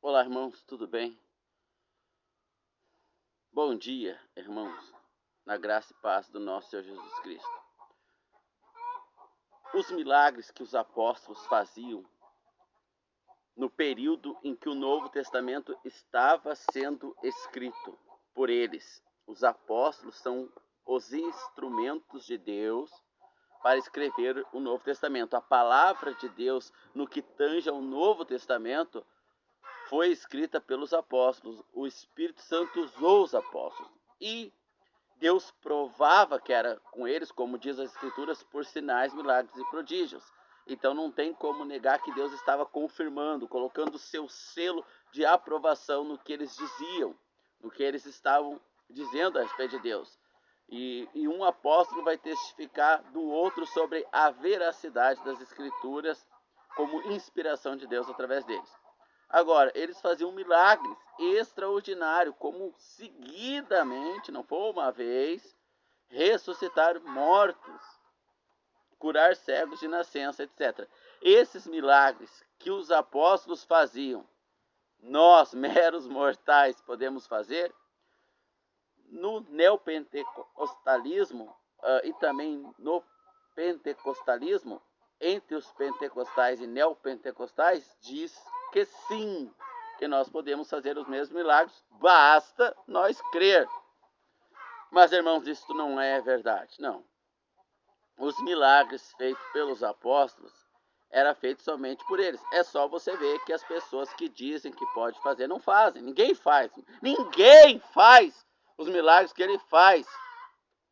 Olá, irmãos, tudo bem? Bom dia, irmãos, na graça e paz do nosso Senhor Jesus Cristo. Os milagres que os apóstolos faziam no período em que o Novo Testamento estava sendo escrito por eles. Os apóstolos são os instrumentos de Deus para escrever o Novo Testamento. A palavra de Deus, no que tange ao Novo Testamento, foi escrita pelos apóstolos. O Espírito Santo usou os apóstolos. E Deus provava que era com eles, como diz as Escrituras, por sinais, milagres e prodígios. Então não tem como negar que Deus estava confirmando, colocando o seu selo de aprovação no que eles diziam, no que eles estavam dizendo a respeito de Deus. E um apóstolo vai testificar do outro sobre a veracidade das Escrituras como inspiração de Deus através deles. Agora, eles faziam milagres extraordinários, como seguidamente, não foi uma vez, ressuscitar mortos, curar cegos de nascença, etc. Esses milagres que os apóstolos faziam, nós, meros mortais, podemos fazer. No neopentecostalismo e também no pentecostalismo, entre os pentecostais e neopentecostais, diz que sim, que nós podemos fazer os mesmos milagres, basta nós crer. Mas, irmãos, isso não é verdade, não. Os milagres feitos pelos apóstolos era feito somente por eles. É só você ver que as pessoas que dizem que pode fazer não fazem. Ninguém faz. Ninguém faz os milagres que ele faz.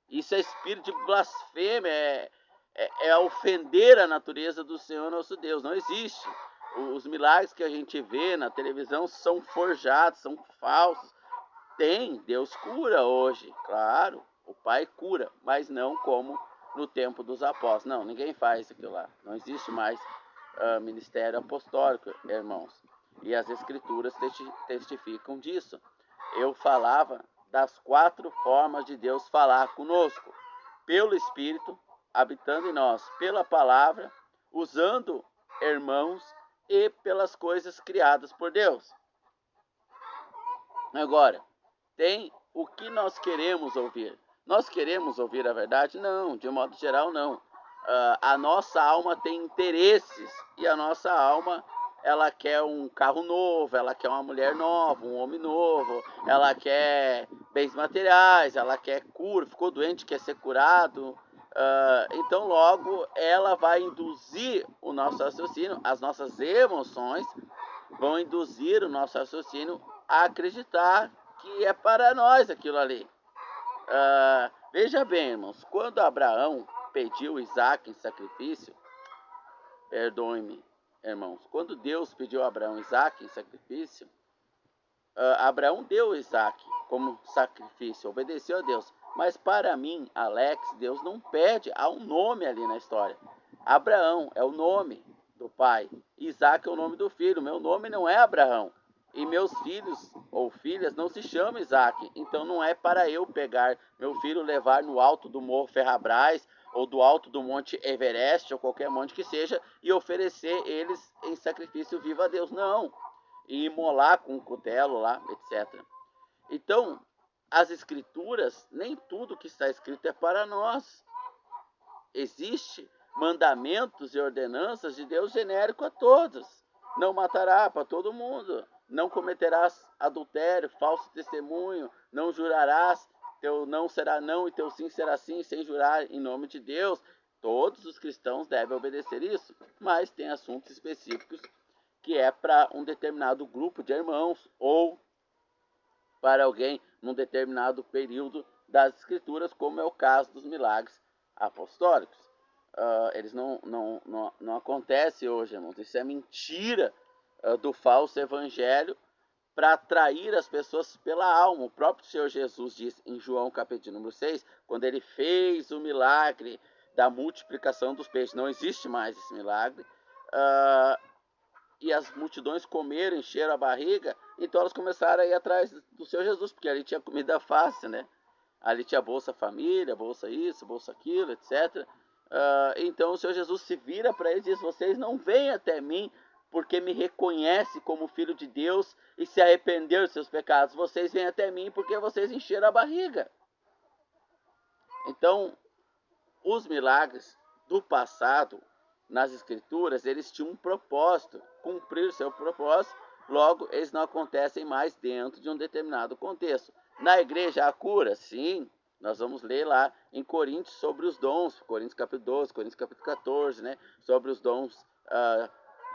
Isso é espírito de blasfêmia, é ofender a natureza do Senhor nosso Deus. Não existe. Os milagres que a gente vê na televisão são forjados, são falsos. Deus cura hoje, claro, o Pai cura, mas não como no tempo dos apóstolos. Não, ninguém faz aquilo lá. Não existe mais ministério apostólico, irmãos. E as Escrituras testificam disso. Eu falava das 4 formas de Deus falar conosco: pelo Espírito, habitando em nós, pela palavra, usando irmãos e pelas coisas criadas por Deus. Agora, tem o que nós queremos ouvir. Nós queremos ouvir a verdade? Não, de modo geral, não. A nossa alma tem interesses e a nossa alma, ela quer um carro novo, ela quer uma mulher nova, um homem novo, ela quer bens materiais, ela quer cura, ficou doente, quer ser curado. Então, logo, ela vai induzir o nosso raciocínio, as nossas emoções vão induzir o nosso raciocínio a acreditar que é para nós aquilo ali. Veja bem, irmãos, quando Abraão pediu Isaac em sacrifício, perdoe-me, irmãos, quando Deus pediu a Abraão Isaac em sacrifício, Abraão deu Isaac como sacrifício, obedeceu a Deus. Mas para mim, Alex, Deus não pede, há um nome ali na história. Abraão é o nome do pai, Isaac é o nome do filho, meu nome não é Abraão. E meus filhos ou filhas não se chamam Isaac, então não é para eu pegar meu filho, levar no alto do Morro Ferrabras ou do alto do Monte Everest ou qualquer monte que seja e oferecer eles em sacrifício vivo a Deus. Não, e imolar com um cutelo lá, etc. Então, as escrituras, nem tudo que está escrito é para nós. Existe mandamentos e ordenanças de Deus genérico a todos. Não matará para todo mundo. Não cometerás adultério, falso testemunho. Não jurarás. Teu não será não e teu sim será sim, sem jurar em nome de Deus. Todos os cristãos devem obedecer isso, mas tem assuntos específicos que é para um determinado grupo de irmãos ou para alguém num determinado período das Escrituras, como é o caso dos milagres apostólicos. Eles não acontecem hoje, irmãos. Isso é mentira do falso evangelho para atrair as pessoas pela alma. O próprio Senhor Jesus diz em João capítulo número 6, quando ele fez o milagre da multiplicação dos peixes, não existe mais esse milagre, e as multidões comeram, encheram a barriga, então elas começaram a ir atrás do Senhor Jesus, porque ali tinha comida fácil, né? Ali tinha Bolsa Família, Bolsa isso, Bolsa aquilo, etc. Então o Senhor Jesus se vira para eles e diz: vocês não vêm até mim porque me reconhece como filho de Deus e se arrependeu dos seus pecados. Vocês vêm até mim porque vocês encheram a barriga. Então, os milagres do passado, nas Escrituras, eles tinham um propósito, cumprir o seu propósito, logo, eles não acontecem mais dentro de um determinado contexto. Na igreja, a cura, sim, nós vamos ler lá em Coríntios sobre os dons, Coríntios capítulo 12, Coríntios capítulo 14, né, sobre os dons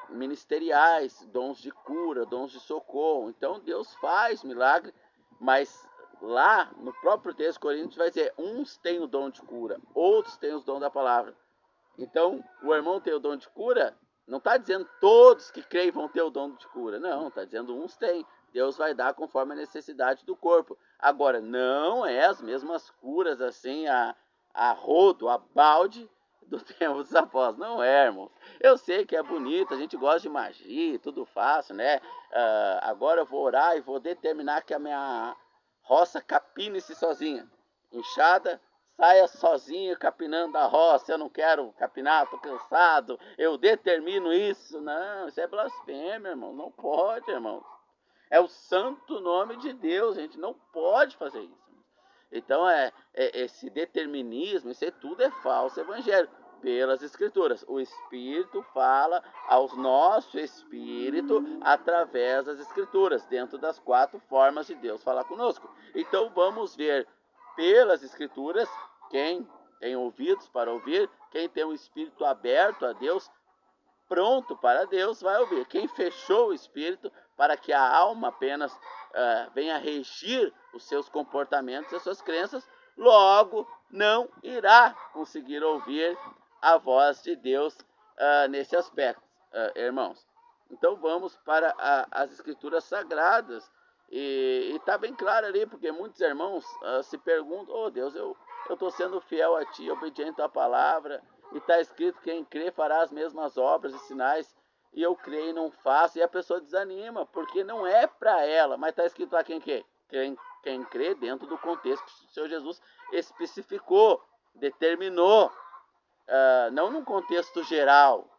ministeriais, dons de cura, dons de socorro. Então, Deus faz milagre, mas lá no próprio texto de Coríntios vai dizer, uns têm o dom de cura, outros têm os dons da palavra. Então, o irmão tem o dom de cura, não está dizendo todos que creem vão ter o dom de cura, não, está dizendo uns têm. Deus vai dar conforme a necessidade do corpo. Agora, não é as mesmas curas assim, a rodo, a balde do tempo dos apóstolos. Não é, irmão. Eu sei que é bonito, a gente gosta de magia, tudo fácil, né? Agora eu vou orar e vou determinar que a minha roça capine-se sozinha. Enxada, saia sozinho capinando a roça. Eu não quero capinar, estou cansado. Eu determino isso. Não, isso é blasfêmia, irmão. Não pode, irmão. É o santo nome de Deus. A gente não pode fazer isso. Então, esse determinismo, isso tudo é falso evangelho. Pelas Escrituras. O Espírito fala ao nosso espírito através das Escrituras, dentro das 4 formas de Deus falar conosco. Então, vamos ver pelas Escrituras, quem tem ouvidos para ouvir, quem tem o espírito aberto a Deus, pronto para Deus, vai ouvir. Quem fechou o espírito para que a alma apenas venha regir os seus comportamentos, as suas crenças, logo não irá conseguir ouvir a voz de Deus nesse aspecto, irmãos. Então vamos para as Escrituras Sagradas. E está bem claro ali, porque muitos irmãos se perguntam, oh Deus, eu estou sendo fiel a Ti, obediente à palavra, e está escrito, quem crê fará as mesmas obras e sinais, e eu creio e não faço, e a pessoa desanima, porque não é para ela, mas está escrito lá quem crê. Quem crê dentro do contexto que o Senhor Jesus especificou, determinou, não num contexto geral.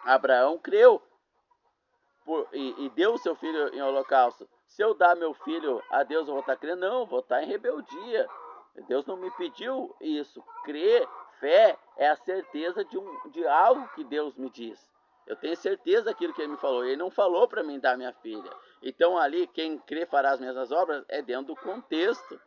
Abraão creu e deu o seu filho em holocausto. Se eu dar meu filho a Deus, eu vou estar crendo? Não, vou estar em rebeldia. Deus não me pediu isso. Crer, fé, é a certeza de algo que Deus me diz. Eu tenho certeza daquilo que Ele me falou. Ele não falou para mim dar minha filha. Então ali, quem crê fará as mesmas obras, é dentro do contexto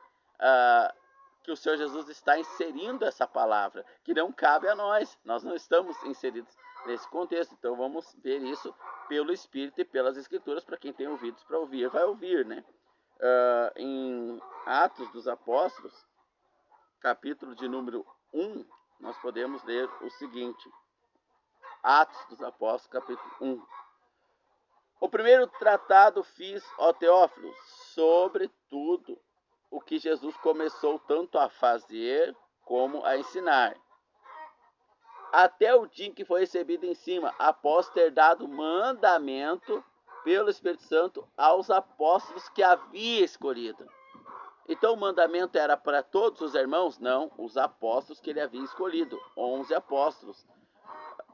que o Senhor Jesus está inserindo essa palavra, que não cabe a nós. Nós não estamos inseridos nesse contexto. Então vamos ver isso pelo Espírito e pelas Escrituras. Para quem tem ouvidos para ouvir, vai ouvir, né? Em Atos dos Apóstolos, capítulo de número 1, nós podemos ler o seguinte. Atos dos Apóstolos, capítulo 1. O primeiro tratado fiz, ó Teófilo, sobre tudo o que Jesus começou tanto a fazer como a ensinar, até o dia em que foi recebido em cima, após ter dado mandamento pelo Espírito Santo aos apóstolos que havia escolhido. Então o mandamento era para todos os irmãos? Não, os apóstolos que ele havia escolhido, 11 apóstolos.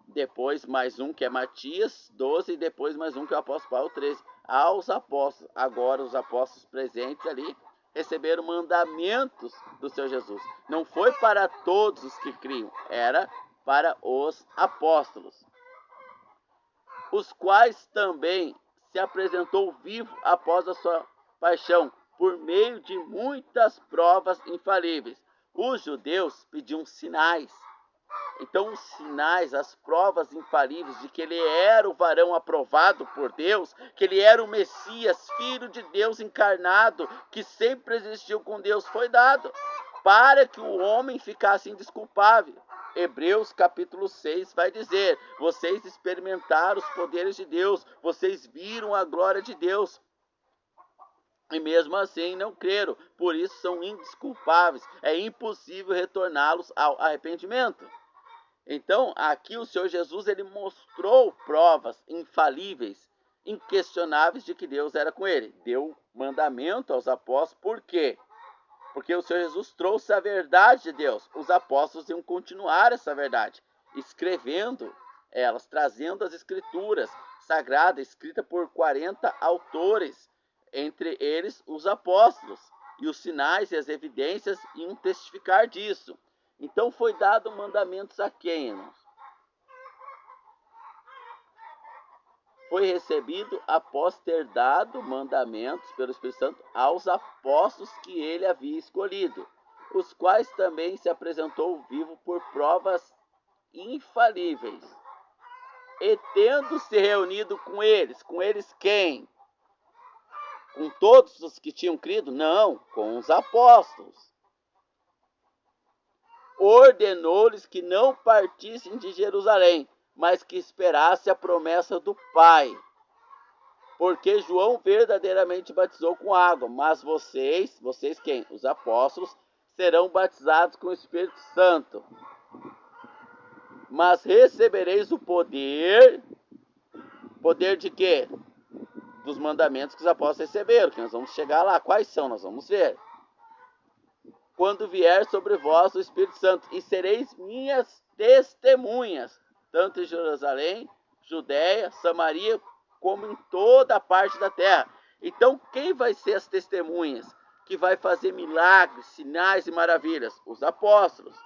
Depois mais um que é Matias, 12, e depois mais um que é o apóstolo Paulo, 13. Aos apóstolos, agora os apóstolos presentes ali, receberam mandamentos do Senhor Jesus. Não foi para todos os que criam, era para os apóstolos, os quais também se apresentou vivo após a sua paixão, por meio de muitas provas infalíveis. Os judeus pediam sinais. Então os sinais, as provas infalíveis de que ele era o varão aprovado por Deus, que ele era o Messias, filho de Deus encarnado, que sempre existiu com Deus, foi dado para que o homem ficasse indesculpável. Hebreus capítulo 6 vai dizer, vocês experimentaram os poderes de Deus, vocês viram a glória de Deus, e mesmo assim não creram, por isso são indesculpáveis, é impossível retorná-los ao arrependimento. Então, aqui o Senhor Jesus, ele mostrou provas infalíveis, inquestionáveis de que Deus era com ele. Deu mandamento aos apóstolos, por quê? Porque o Senhor Jesus trouxe a verdade de Deus. Os apóstolos iam continuar essa verdade, escrevendo elas trazendo as escrituras sagradas, escritas por 40 autores, entre eles os apóstolos, e os sinais e as evidências iam testificar disso. Então foi dado mandamentos a quem, irmãos? Foi recebido após ter dado mandamentos pelo Espírito Santo aos apóstolos que ele havia escolhido, os quais também se apresentou vivo por provas infalíveis. E tendo se reunido com eles quem? Com todos os que tinham crido? Não, com os apóstolos. Ordenou-lhes que não partissem de Jerusalém, mas que esperasse a promessa do Pai. Porque João verdadeiramente batizou com água, mas vocês quem? Os apóstolos, serão batizados com o Espírito Santo. Mas recebereis o poder de quê? Dos mandamentos que os apóstolos receberam, que nós vamos chegar lá. Quais são? Nós vamos ver. Quando vier sobre vós o Espírito Santo, e sereis minhas testemunhas, tanto em Jerusalém, Judéia, Samaria, como em toda a parte da terra. Então, quem vai ser as testemunhas que vai fazer milagres, sinais e maravilhas? Os apóstolos.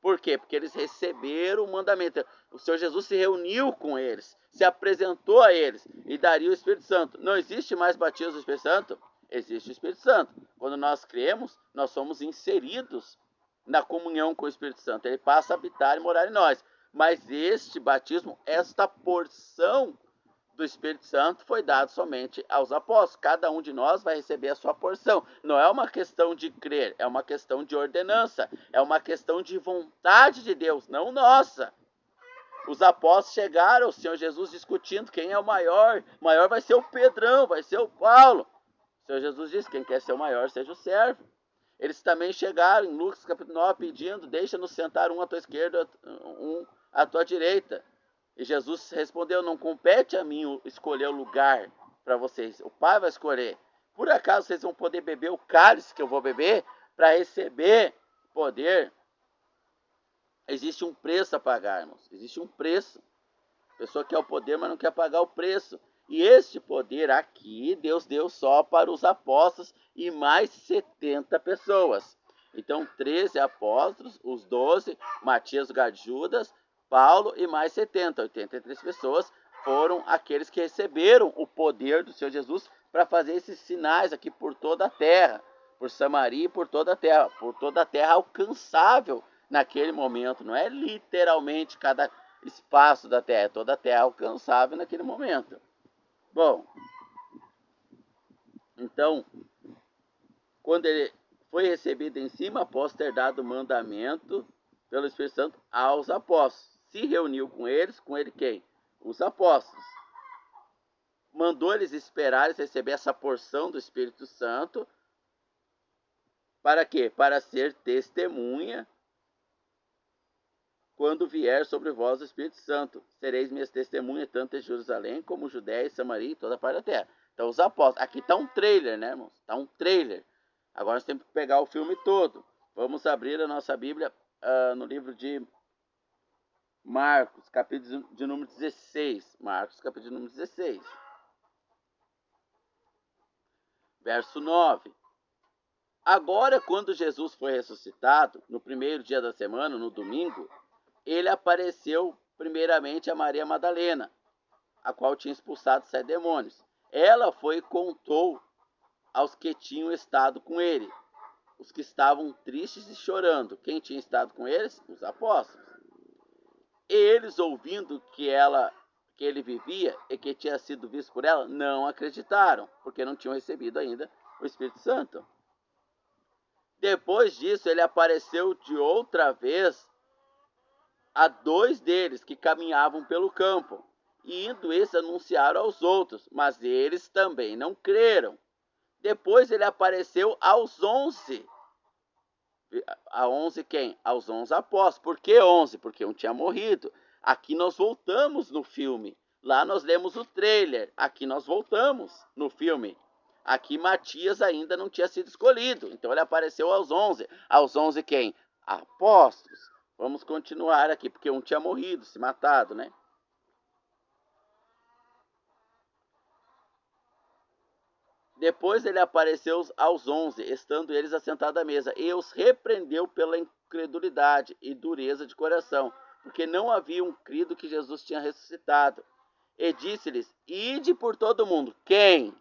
Por quê? Porque eles receberam o mandamento. O Senhor Jesus se reuniu com eles, se apresentou a eles e daria o Espírito Santo. Não existe mais batismo do Espírito Santo? Existe o Espírito Santo. Quando nós cremos, nós somos inseridos na comunhão com o Espírito Santo. Ele passa a habitar e morar em nós. Mas este batismo, esta porção do Espírito Santo foi dado somente aos apóstolos. Cada um de nós vai receber a sua porção. Não é uma questão de crer, é uma questão de ordenança, é uma questão de vontade de Deus, não nossa. Os apóstolos chegaram, o Senhor Jesus discutindo quem é o maior. O maior vai ser o Pedrão, vai ser o Paulo. O Senhor Jesus disse, quem quer ser o maior, seja o servo. Eles também chegaram em Lucas capítulo 9 pedindo, deixa-nos sentar um à tua esquerda, um à tua direita. E Jesus respondeu, não compete a mim escolher o lugar para vocês. O Pai vai escolher. Por acaso vocês vão poder beber o cálice que eu vou beber para receber poder? Existe um preço a pagar, irmãos. Existe um preço. A pessoa quer o poder, mas não quer pagar o preço. E este poder aqui, Deus deu só para os apóstolos e mais 70 pessoas. Então, 13 apóstolos, os 12, Matias, Judas, Paulo e mais 70, 83 pessoas foram aqueles que receberam o poder do Senhor Jesus para fazer esses sinais aqui por toda a terra, por Samaria e por toda a terra alcançável naquele momento. Não é literalmente cada espaço da terra, é toda a terra alcançável naquele momento. Bom, então, quando ele foi recebido em cima, após ter dado mandamento pelo Espírito Santo aos apóstolos, se reuniu com eles, quem? Os apóstolos. Mandou eles esperar eles receber essa porção do Espírito Santo. Para quê? Para ser testemunha quando vier sobre vós o Espírito Santo. Sereis minhas testemunhas, tanto em Jerusalém como Judéia, Samaria e toda a parte da terra. Então, os apóstolos. Aqui está um trailer, né, irmãos? Está um trailer. Agora nós temos que pegar o filme todo. Vamos abrir a nossa Bíblia no livro de Marcos, capítulo de número 16. Marcos, capítulo de número 16. Verso 9. Agora, quando Jesus foi ressuscitado, no primeiro dia da semana, no domingo, ele apareceu primeiramente a Maria Madalena, a qual tinha expulsado 7 demônios. Ela foi e contou aos que tinham estado com ele, os que estavam tristes e chorando. Quem tinha estado com eles? Os apóstolos. E eles, ouvindo que ele vivia e que tinha sido visto por ela, não acreditaram, porque não tinham recebido ainda o Espírito Santo. Depois disso, ele apareceu de outra vez a 2 deles que caminhavam pelo campo, e indo eles anunciaram aos outros, mas eles também não creram. Depois ele apareceu aos 11. A 11 quem? Aos 11 apóstolos. Por que 11? Porque um tinha morrido. Aqui nós voltamos no filme. Lá nós lemos o trailer. Aqui nós voltamos no filme. Aqui Matias ainda não tinha sido escolhido. Então ele apareceu aos 11. Aos 11 quem? Apóstolos. Vamos continuar aqui, porque um tinha morrido, se matado, né? Depois ele apareceu aos 11, estando eles assentados à mesa, e os repreendeu pela incredulidade e dureza de coração, porque não haviam crido que Jesus tinha ressuscitado. E disse-lhes: ide por todo o mundo. Quem?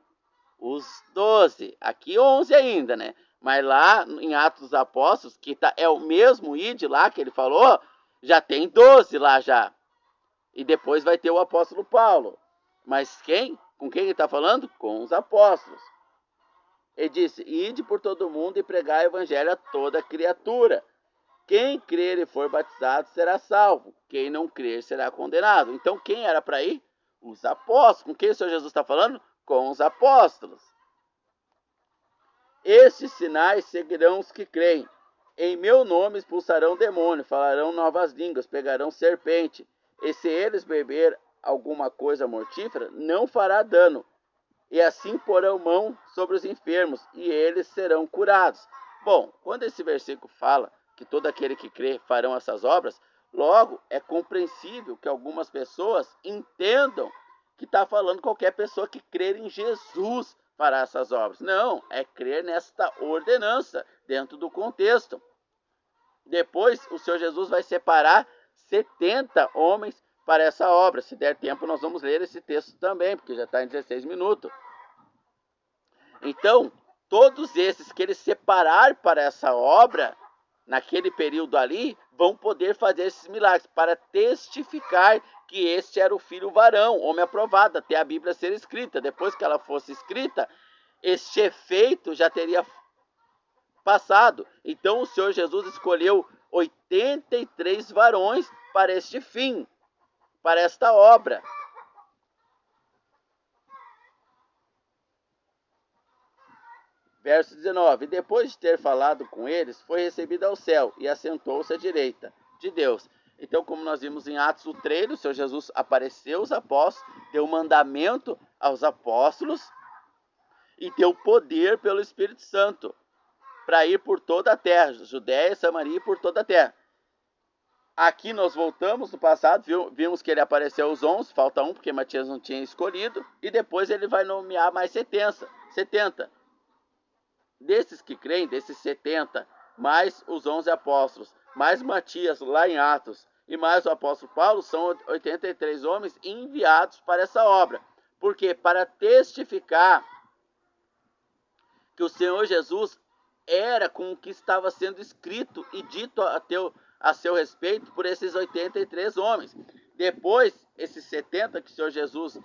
Os 12. Aqui 11 ainda, né? Mas lá em Atos dos Apóstolos, que é o mesmo ide lá que ele falou, já tem 12 lá já. E depois vai ter o apóstolo Paulo. Mas quem? Com quem ele está falando? Com os apóstolos. Ele disse: ide por todo mundo e pregai o evangelho a toda criatura. Quem crer e for batizado será salvo. Quem não crer será condenado. Então quem era para ir? Os apóstolos. Com quem o Senhor Jesus está falando? Com os apóstolos. Estes sinais seguirão os que creem. Em meu nome expulsarão demônio, falarão novas línguas, pegarão serpente. E se eles beber alguma coisa mortífera, não fará dano. E assim porão mão sobre os enfermos, e eles serão curados. Bom, quando esse versículo fala que todo aquele que crê farão essas obras, logo é compreensível que algumas pessoas entendam que está falando qualquer pessoa que crer em Jesus fará essas obras. Não, é crer nesta ordenança, dentro do contexto. Depois, o Senhor Jesus vai separar 70 homens para essa obra. Se der tempo, nós vamos ler esse texto também, porque já está em 16 minutos. Então, todos esses que ele separar para essa obra, naquele período ali, vão poder fazer esses milagres, para testificar que este era o filho varão, homem aprovado, até a Bíblia ser escrita. Depois que ela fosse escrita, este efeito já teria passado. Então o Senhor Jesus escolheu 83 varões para este fim, para esta obra. Verso 19: depois de ter falado com eles, foi recebido ao céu e assentou-se à direita de Deus. Então, como nós vimos em Atos, o treino, o Senhor Jesus apareceu aos apóstolos, deu mandamento aos apóstolos e deu poder pelo Espírito Santo para ir por toda a terra, Judéia, Samaria e por toda a terra. Aqui nós voltamos no passado, vimos que ele apareceu aos 11, falta um porque Matias não tinha escolhido, e depois ele vai nomear mais 70. Desses que creem, desses 70, mais os 11 apóstolos, mais Matias lá em Atos, e mais o apóstolo Paulo, são 83 homens enviados para essa obra. Por quê? Para testificar que o Senhor Jesus era com o que estava sendo escrito e dito a seu respeito por esses 83 homens. Depois, esses 70 que o Senhor Jesus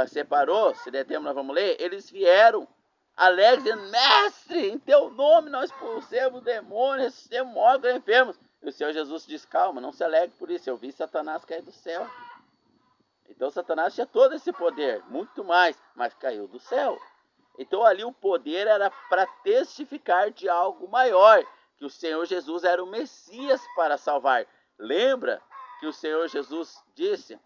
separou, se der tempo nós vamos ler, eles vieram alegres, dizendo: mestre, em teu nome nós expulsemos demônios, ressuscitamos mortos e enfermos. E o Senhor Jesus diz: calma, não se alegre por isso, eu vi Satanás cair do céu. Então Satanás tinha todo esse poder, muito mais, mas caiu do céu. Então ali o poder era para testificar de algo maior, que o Senhor Jesus era o Messias para salvar. Lembra que o Senhor Jesus disse: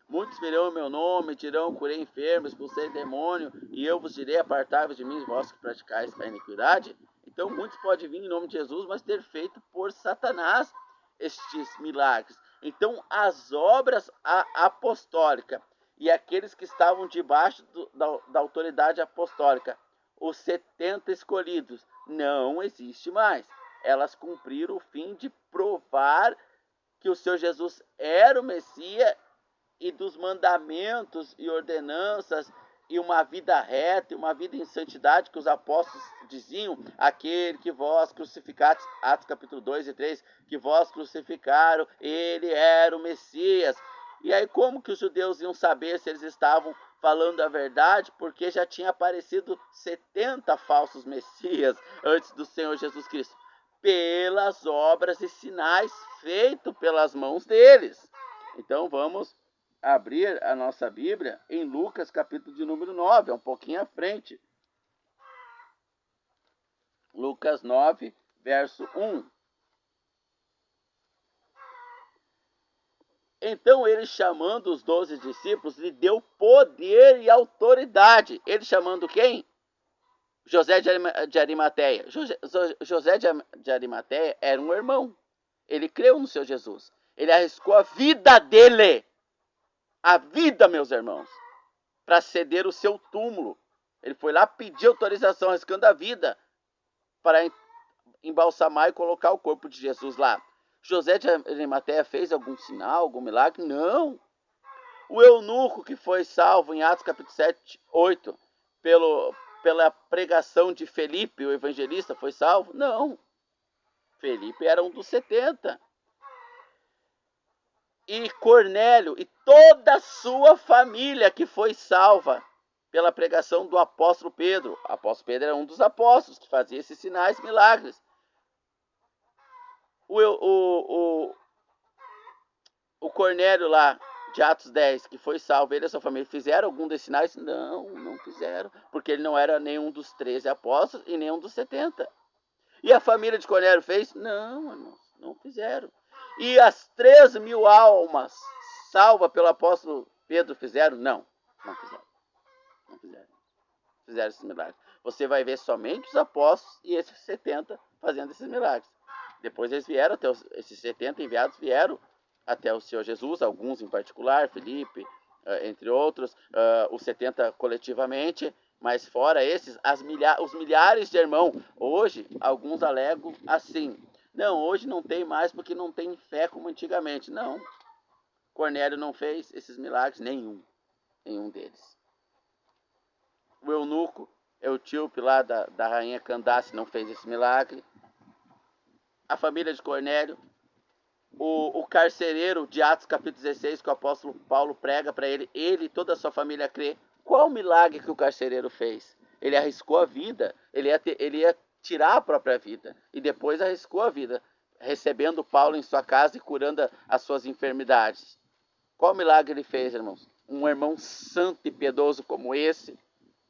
muitos virão em meu nome, dirão: curei enfermos, expulsei demônio, e eu vos direi: apartai-vos de mim, vós que praticais a iniquidade. Então muitos podem vir em nome de Jesus, mas ter feito por Satanás estes milagres. Então as obras apostólicas e aqueles que estavam debaixo da autoridade apostólica, os 70 escolhidos, não existe mais. Elas cumpriram o fim de provar que o Senhor Jesus era o Messias, e dos mandamentos e ordenanças e uma vida reta, e uma vida em santidade, que os apóstolos diziam: aquele que vós crucificaste, Atos capítulo 2 e 3, que vós crucificaram, ele era o Messias. E aí como que os judeus iam saber se eles estavam falando a verdade? Porque já tinha aparecido 70 falsos messias antes do Senhor Jesus Cristo, pelas obras e sinais feitos pelas mãos deles. Então vamos abrir a nossa Bíblia em Lucas capítulo de número 9, é um pouquinho à frente. Lucas 9, verso 1. Então ele, chamando os 12 discípulos, lhe deu poder e autoridade. Ele chamando quem? José de Arimateia. José de Arimateia era um irmão. Ele creu no Senhor Jesus. Ele arriscou a vida dele. A vida, meus irmãos, para ceder o seu túmulo. Ele foi lá pedir autorização, arriscando a vida, para embalsamar e colocar o corpo de Jesus lá. José de Arimateia fez algum sinal, algum milagre? Não. O eunuco que foi salvo em Atos capítulo 7, 8, pela pregação de Felipe, o evangelista, foi salvo? Não. Felipe era um dos 70. E Cornélio e toda a sua família que foi salva pela pregação do apóstolo Pedro. O apóstolo Pedro era um dos apóstolos que fazia esses sinais, milagres. O Cornélio lá, de Atos 10, que foi salvo, ele e a sua família, fizeram algum desses sinais? Não, não fizeram, porque ele não era nenhum dos 13 apóstolos e nenhum dos 70. E a família de Cornélio fez? Não, irmãos, não fizeram. E as 3.000 almas salvas pelo apóstolo Pedro fizeram? Não, não fizeram. Não fizeram. Fizeram esses milagres. Você vai ver somente os apóstolos e esses 70 fazendo esses milagres. Depois eles vieram, até esses 70 enviados vieram até o Senhor Jesus, alguns em particular, Felipe, entre outros, os 70 coletivamente, mas fora esses, os milhares de irmãos. Hoje, alguns alegam assim, não, hoje não tem mais porque não tem fé como antigamente. Não, Cornélio não fez esses milagres, nenhum deles. O eunuco, Eutíope lá da rainha Candace, não fez esse milagre. A família de Cornélio, o carcereiro de Atos capítulo 16, que o apóstolo Paulo prega para ele e toda a sua família crê. Qual o milagre que o carcereiro fez? Ele arriscou a vida, ele ia tirar a própria vida e depois arriscou a vida, recebendo Paulo em sua casa e curando as suas enfermidades. Qual milagre ele fez, irmãos? Um irmão santo e piedoso como esse,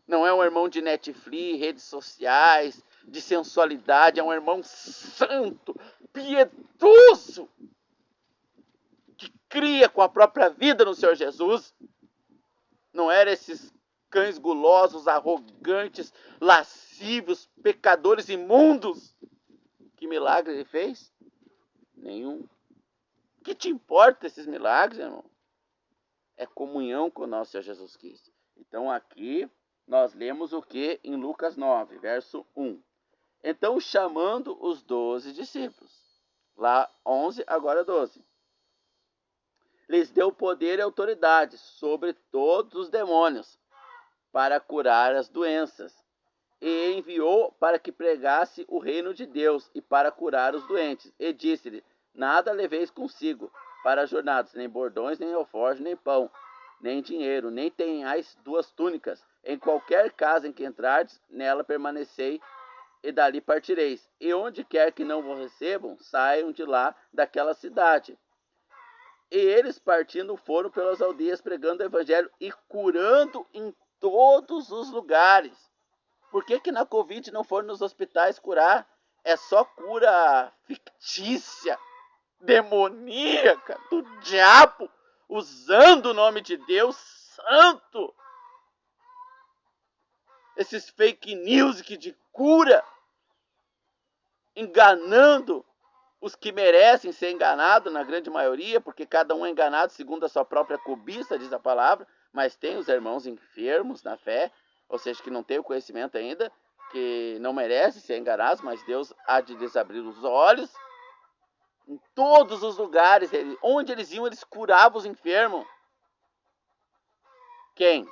não é um irmão de Netflix, redes sociais, de sensualidade, é um irmão santo, piedoso, que cria com a própria vida no Senhor Jesus. Não eram esses cães gulosos, arrogantes, lascivos, pecadores imundos. Que milagre ele fez? Nenhum. O que te importa esses milagres, irmão? É comunhão com o nosso Senhor Jesus Cristo. Então aqui nós lemos o que em Lucas 9, verso 1. Então, chamando os 12 discípulos, lá 11, agora 12, lhes deu poder e autoridade sobre todos os demônios para curar as doenças, e enviou para que pregasse o reino de Deus e para curar os doentes. E disse-lhe, nada leveis consigo para as jornadas, nem bordões, nem alforjes, nem pão, nem dinheiro, nem tenhais 2 túnicas. Em qualquer casa em que entrardes, nela permanecei, e dali partireis. E onde quer que não vos recebam, saiam de lá daquela cidade. E eles partindo foram pelas aldeias pregando o evangelho e curando em todos os lugares. Por que na Covid não foram nos hospitais curar? É só cura fictícia, demoníaca, do diabo, usando o nome de Deus santo. Esses fake news que de cura, enganando os que merecem ser enganados, na grande maioria, porque cada um é enganado segundo a sua própria cobiça, diz a palavra, mas tem os irmãos enfermos na fé, ou seja, que não tem o conhecimento ainda, que não merecem ser enganados, mas Deus há de lhes abrir os olhos. Em todos os lugares, onde eles iam, eles curavam os enfermos. Quem?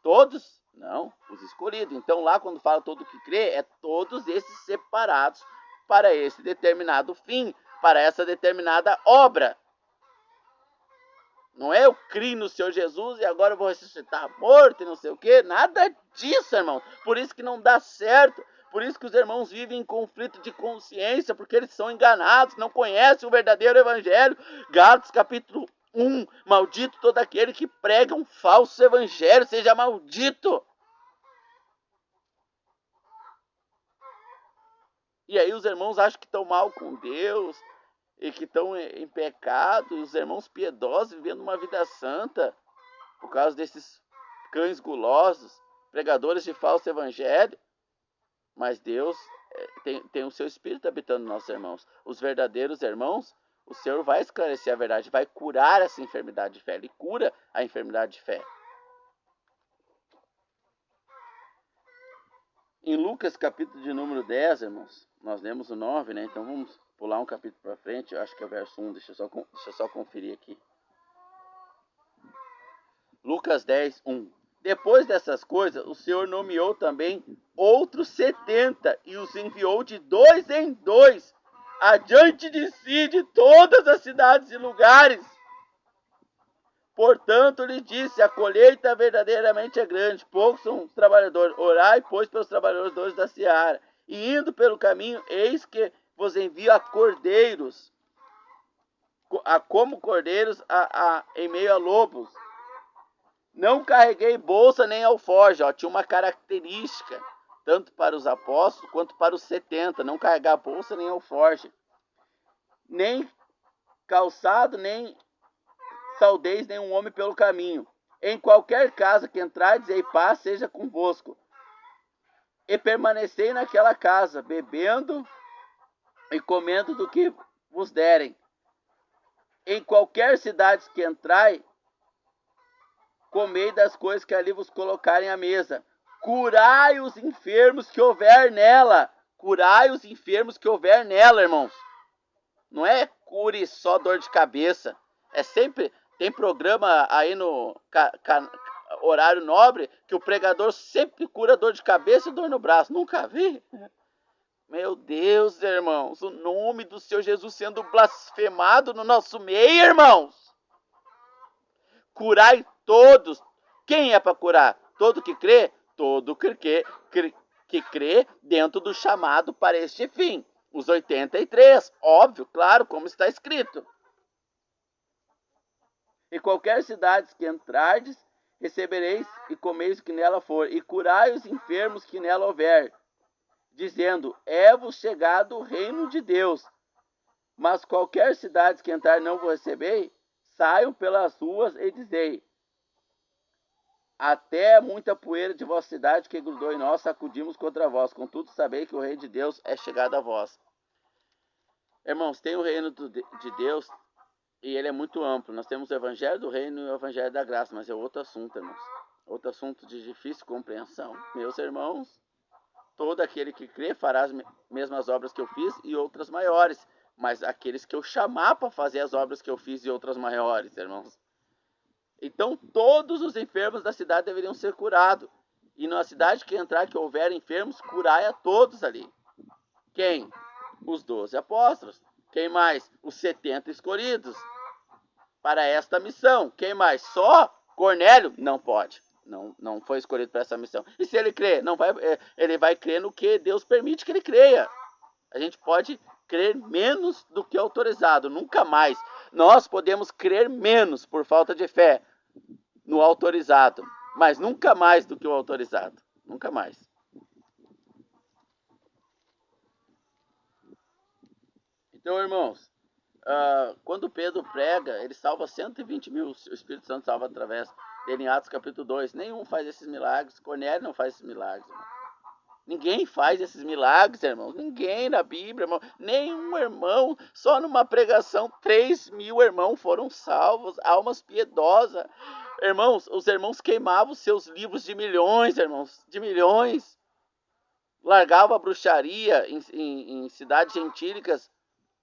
Todos? Não, os escolhidos. Então lá quando fala todo que crê, é todos esses separados para esse determinado fim, para essa determinada obra. Não é eu criei no Senhor Jesus e agora eu vou ressuscitar morto e não sei o que. Nada disso, irmão. Por isso que não dá certo. Por isso que os irmãos vivem em conflito de consciência, porque eles são enganados, não conhecem o verdadeiro evangelho. Gálatas capítulo 1. Maldito todo aquele que prega um falso evangelho, seja maldito. E aí os irmãos acham que estão mal com Deus e que estão em pecado. Os irmãos piedosos vivendo uma vida santa por causa desses cães gulosos, pregadores de falso evangelho. Mas Deus tem o seu Espírito habitando nossos irmãos. Os verdadeiros irmãos, o Senhor vai esclarecer a verdade, vai curar essa enfermidade de fé. Ele cura a enfermidade de fé. Em Lucas, capítulo de número 10, irmãos, nós lemos o 9, né? Então vamos pular um capítulo para frente, eu acho que é o verso 1, deixa eu só conferir aqui. Lucas 10, 1. Depois dessas coisas, o Senhor nomeou também outros 70 e os enviou de 2 em 2 adiante de si de todas as cidades e lugares. Portanto, lhe disse, a colheita verdadeiramente é grande, poucos são os trabalhadores. Orai, pois, pelos trabalhadores da seara. E indo pelo caminho, eis que vos envio a cordeiros, como cordeiros em meio a lobos. Não carreguei bolsa nem alforje. Tinha uma característica, tanto para os apóstolos quanto para os 70, não carregar bolsa nem alforje. Nem calçado, nem saudeis nenhum homem pelo caminho. Em qualquer casa que entrardes, e paz seja convosco. E permanecei naquela casa, bebendo e comendo do que vos derem. Em qualquer cidade que entrai, comei das coisas que ali vos colocarem à mesa. Curai os enfermos que houver nela. Curai os enfermos que houver nela, irmãos. Não é cure só dor de cabeça. É sempre... Tem programa aí no horário nobre que o pregador sempre cura dor de cabeça e dor no braço. Nunca vi. Meu Deus, irmãos. O nome do Senhor Jesus sendo blasfemado no nosso meio, irmãos. Curai todos. Quem é para curar? Todo que crê? Todo que crê dentro do chamado para este fim. Os 83. Óbvio, claro, como está escrito. Em qualquer cidade que entrardes, recebereis e comeis o que nela for, e curai os enfermos que nela houver, dizendo, é-vos chegado o reino de Deus. Mas qualquer cidade que entrar não vos recebei, saiam pelas ruas e dizei, até muita poeira de vossa cidade que grudou em nós, sacudimos contra vós, contudo sabei que o reino de Deus é chegado a vós. Irmãos, tem o reino de Deus, e ele é muito amplo. Nós temos o evangelho do reino e o evangelho da graça, mas é outro assunto, irmãos. Outro assunto de difícil compreensão. Meus irmãos, todo aquele que crê fará as mesmas obras que eu fiz e outras maiores. Mas aqueles que eu chamar para fazer as obras que eu fiz e outras maiores, irmãos. Então todos os enfermos da cidade deveriam ser curados. E na cidade que entrar, que houver enfermos, curai a todos ali. Quem? Os 12 apóstolos. Quem mais? Os 70 escolhidos para esta missão. Quem mais? Só Cornélio? Não pode. Não foi escolhido para essa missão. E se ele crer? Não vai, ele vai crer no que Deus permite que ele creia. A gente pode crer menos do que autorizado. Nunca mais. Nós podemos crer menos por falta de fé no autorizado. Mas nunca mais do que o autorizado. Nunca mais. Então, irmãos, quando Pedro prega, ele salva 120 mil, o Espírito Santo salva através dele em Atos capítulo 2. Nenhum faz esses milagres, Cornélio não faz esses milagres, irmão. Ninguém faz esses milagres, irmãos. Ninguém na Bíblia, irmão. Nenhum irmão, só numa pregação, 3.000 irmãos foram salvos, almas piedosas. Irmãos, os irmãos queimavam seus livros de milhões, irmãos, de milhões. Largavam a bruxaria em cidades gentílicas,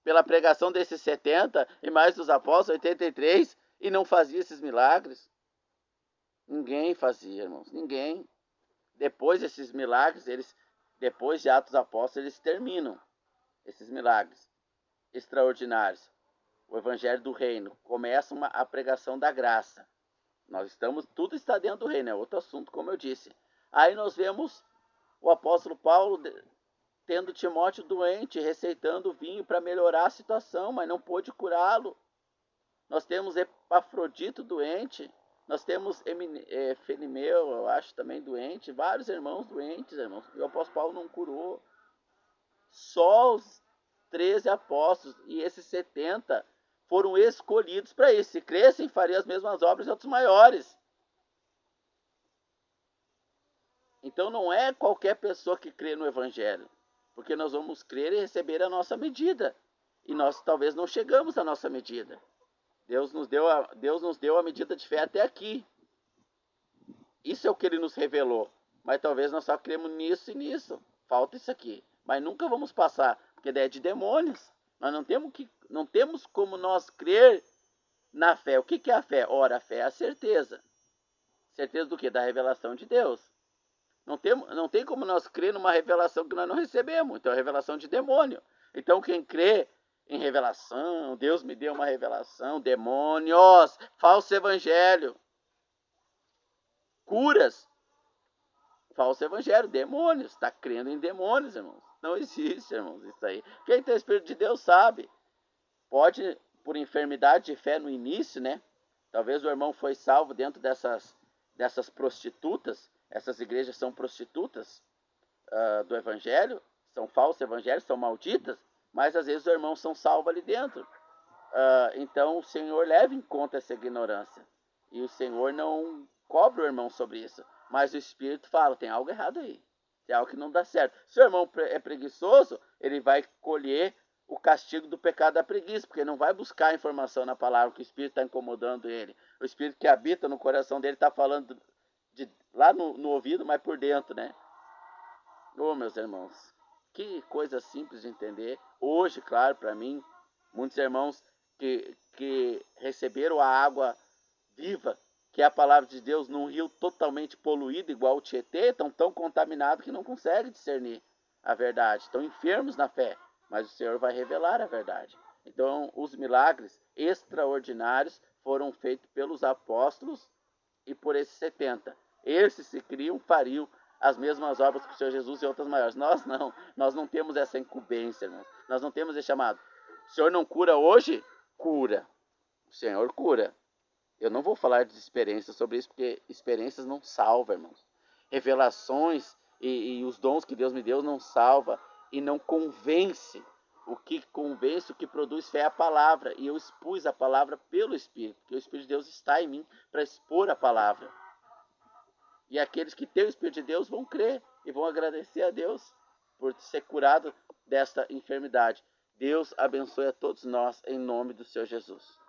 pela pregação desses 70 e mais dos apóstolos, 83, e não fazia esses milagres? Ninguém fazia, irmãos, ninguém. Depois desses milagres, depois de Atos dos Apóstolos, eles terminam esses milagres extraordinários. O evangelho do reino começa a pregação da graça. Tudo está dentro do reino, é outro assunto, como eu disse. Aí nós vemos o apóstolo Paulo tendo Timóteo doente, receitando vinho para melhorar a situação, mas não pôde curá-lo. Nós temos Epafrodito doente, nós temos Felimeu, eu acho, também doente, vários irmãos doentes, irmãos, e o apóstolo Paulo não curou. Só os 13 apóstolos e esses 70 foram escolhidos para isso. Se crescem, fariam as mesmas obras e outros maiores. Então não é qualquer pessoa que crê no evangelho, porque nós vamos crer e receber a nossa medida. E nós talvez não chegamos à nossa medida. Deus nos deu a medida de fé até aqui. Isso é o que ele nos revelou. mas talvez nós só cremos nisso e nisso. Falta isso aqui. Mas nunca vamos passar, porque daí é de demônios. Nós não temos como nós crer na fé. O que é a fé? Ora, a fé é a certeza. Certeza do quê? Da revelação de Deus. Não tem como nós crer numa revelação que nós não recebemos. Então é revelação de demônio. Então quem crê em revelação, Deus me deu uma revelação, demônios, falso evangelho, curas, falso evangelho, demônios, está crendo em demônios, irmãos. Não existe, irmãos, isso aí. Quem tem o Espírito de Deus sabe. Pode, por enfermidade de fé no início, né? Talvez o irmão foi salvo dentro dessas prostitutas. Essas igrejas são prostitutas do evangelho, são falsos evangelhos, são malditas, mas às vezes os irmãos são salvos ali dentro. Então o Senhor leva em conta essa ignorância. E o Senhor não cobra o irmão sobre isso. Mas o Espírito fala, tem algo errado aí. Tem algo que não dá certo. Se o irmão é preguiçoso, ele vai colher o castigo do pecado da preguiça, porque não vai buscar a informação na palavra que o Espírito está incomodando ele. O Espírito que habita no coração dele está falando lá no ouvido, mas por dentro, né? Meus irmãos, que coisa simples de entender. Hoje, claro, para mim, muitos irmãos que receberam a água viva, que é a palavra de Deus, num rio totalmente poluído, igual o Tietê, estão tão contaminados que não conseguem discernir a verdade. Estão enfermos na fé, mas o Senhor vai revelar a verdade. Então, os milagres extraordinários foram feitos pelos apóstolos e por esses 70. Esses se criam, fariam as mesmas obras que o Senhor Jesus e outras maiores. Nós não temos essa incumbência, irmãos. Nós não temos esse chamado. O Senhor não cura hoje? Cura. O Senhor cura. Eu não vou falar de experiências sobre isso, porque experiências não salvam, irmãos. Revelações e os dons que Deus me deu não salva e não convence. O que convence, o que produz fé é a palavra. E eu expus a palavra pelo Espírito, porque o Espírito de Deus está em mim para expor a palavra. E aqueles que têm o Espírito de Deus vão crer e vão agradecer a Deus por ser curado desta enfermidade. Deus abençoe a todos nós em nome do Senhor Jesus.